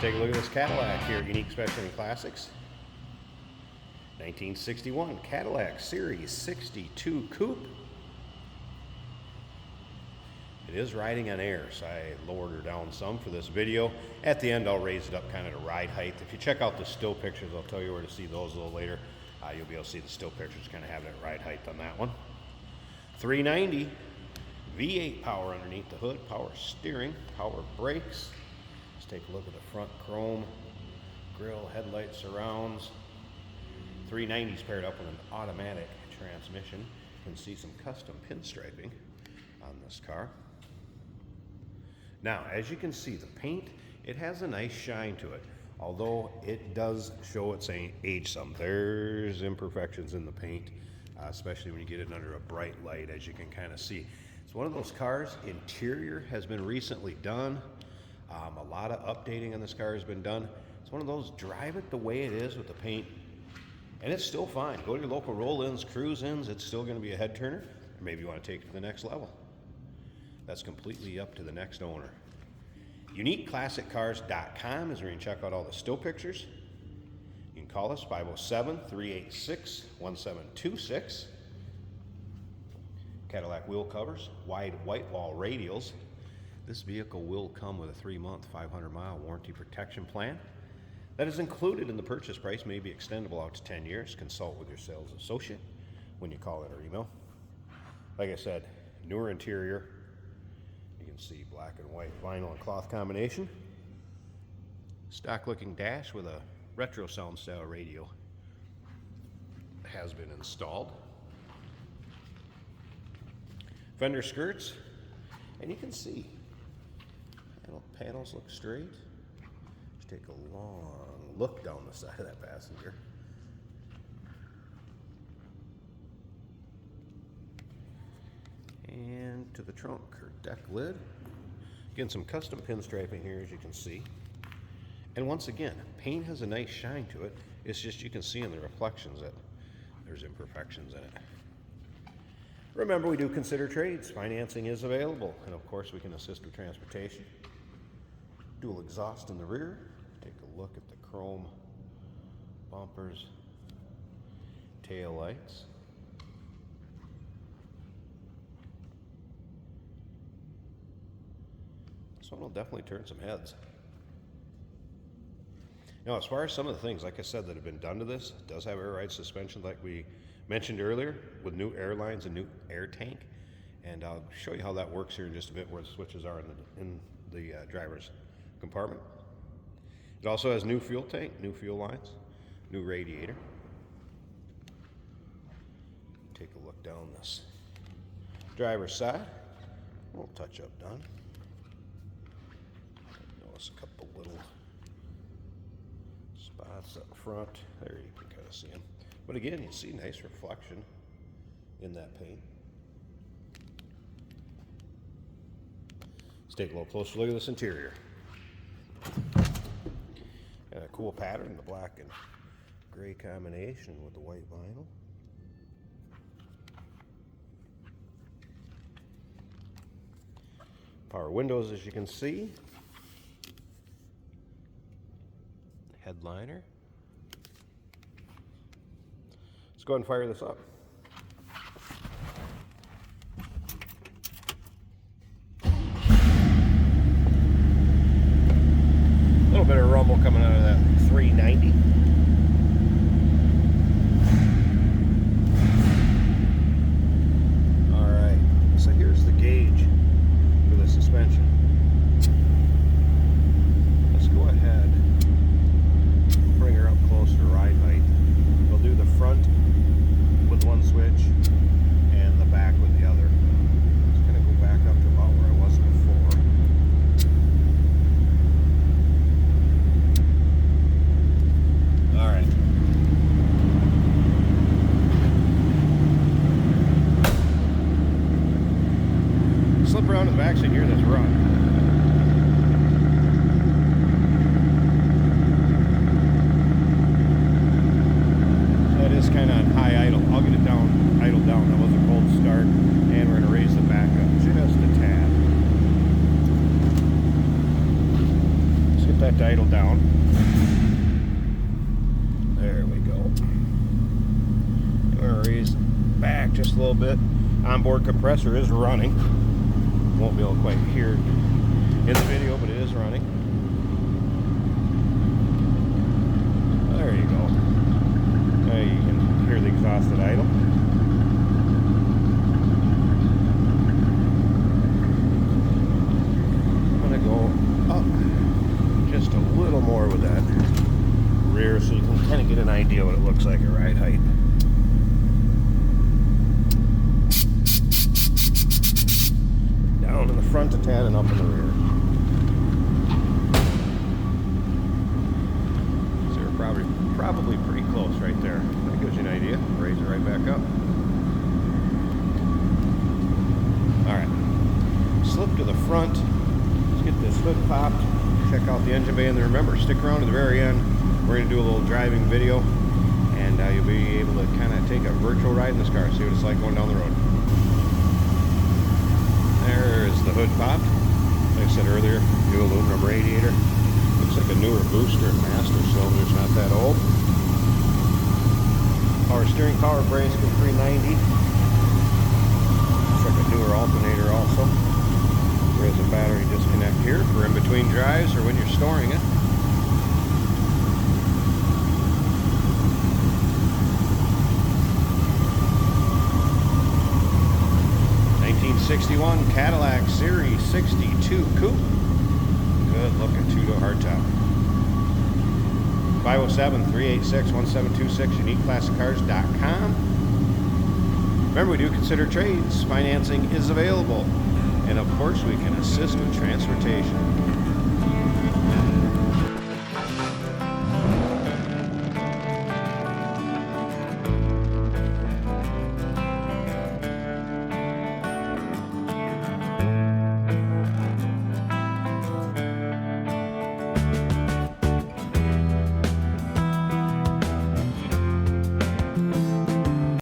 Take a look at this Cadillac here at Unique Specialty Classics. 1961 Cadillac Series 62 Coupe. It is riding on air, so I lowered her down some for this video. At the end, I'll raise it up kind of to ride height. If you check out the still pictures, I'll tell you where to see those a little later. You'll be able to see the still pictures kind of have that ride height on that one. 390 V8 power underneath the hood, power steering, power brakes. Let's take a look at the front chrome grille, headlight surrounds. 390's paired up with an automatic transmission. You can see some custom pinstriping on this car. Now, as you can see, the paint, it has a nice shine to it. Although it does show it's age some. There's imperfections in the paint, especially when you get it under a bright light, as you can kind of see. It's one of those cars, interior has been recently done. A lot of updating on this car has been done. It's one of those, drive it the way it is with the paint, and it's still fine. Go to your local roll-ins, cruise-ins, it's still going to be a head turner. Or maybe you want to take it to the next level. That's completely up to the next owner. UniqueClassicCars.com is where you can check out all the still pictures. You can call us 507-386-1726. Cadillac wheel covers, wide white wall radials. This vehicle will come with a 3-month, 500-mile warranty protection plan. That is included in the purchase price, may be extendable out to 10 years. Consult with your sales associate when you call it or email. Like I said, newer interior. You can see black and white vinyl and cloth combination. Stock looking dash with a retro sound style radio has been installed. Fender skirts, and you can see panels look straight. Just take a long look down the side of that passenger. And to the trunk or deck lid. Again, some custom pinstriping here, as you can see. And once again, paint has a nice shine to it. It's just you can see in the reflections that there's imperfections in it. Remember, we do consider trades. Financing is available. And of course, we can assist with transportation. Dual exhaust in the rear. Take a look at the chrome bumpers, tail lights. This one will definitely turn some heads. Now, as far as some of the things, like I said, that have been done to this, it does have air ride suspension like we mentioned earlier, with new air lines and new air tank. And I'll show you how that works here in just a bit, where the switches are in the driver's compartment. It also has new fuel tank, new fuel lines, new radiator. Take a look down this driver's side. A little touch-up done. Notice a couple little spots up front. There you can kind of see them. But again, you see nice reflection in that paint. Let's take a little closer look at this interior. Got a cool pattern, the black and gray combination with the white vinyl. Power windows, as you can see. Headliner. Let's go ahead and fire this up. A little bit of rumble coming out of that 390. All right, so here's the gauge for the suspension. Let's go ahead, bring her up close to ride height. We'll do the front with one switch and the back with the other. Just gonna go back up to about where I was before. All right. Slip around to the back so you can hear this run. That is kind of on high idle. I'll get it down, idle down. That was a cold start, and we're going to raise the back up just a tad. Let's get that front idle down. There we go. I'm going to raise back just a little bit. Onboard compressor is running. Won't be able to quite hear it in the video, but it is running. There you go. There you can hear the exhausted idle. I'm going to go up just a little more with that rear so you can kind of get an idea what it looks like at ride height. Down in the front a tad and up in the rear. So you're probably pretty close right there. That gives you an idea. Raise it right back up. Alright. Slip to the front. Let's get this hood popped. Check out the engine bay, and then remember, stick around to the very end. We're going to do a little driving video, and you'll be able to kind of take a virtual ride in this car, see what it's like going down the road. There's the hood popped. Like I said earlier, new aluminum radiator. Looks like a newer booster and master cylinder's not that old. Power steering, power brakes, go 390. Looks like a newer alternator also. There is a battery disconnect here for in between drives or when you're storing it. '61 Cadillac Series 62 Coupe. Good looking two-door hardtop. 507-386-1726, uniqueclassiccars.com. Remember, we do consider trades. Financing is available. And of course, we can assist with transportation.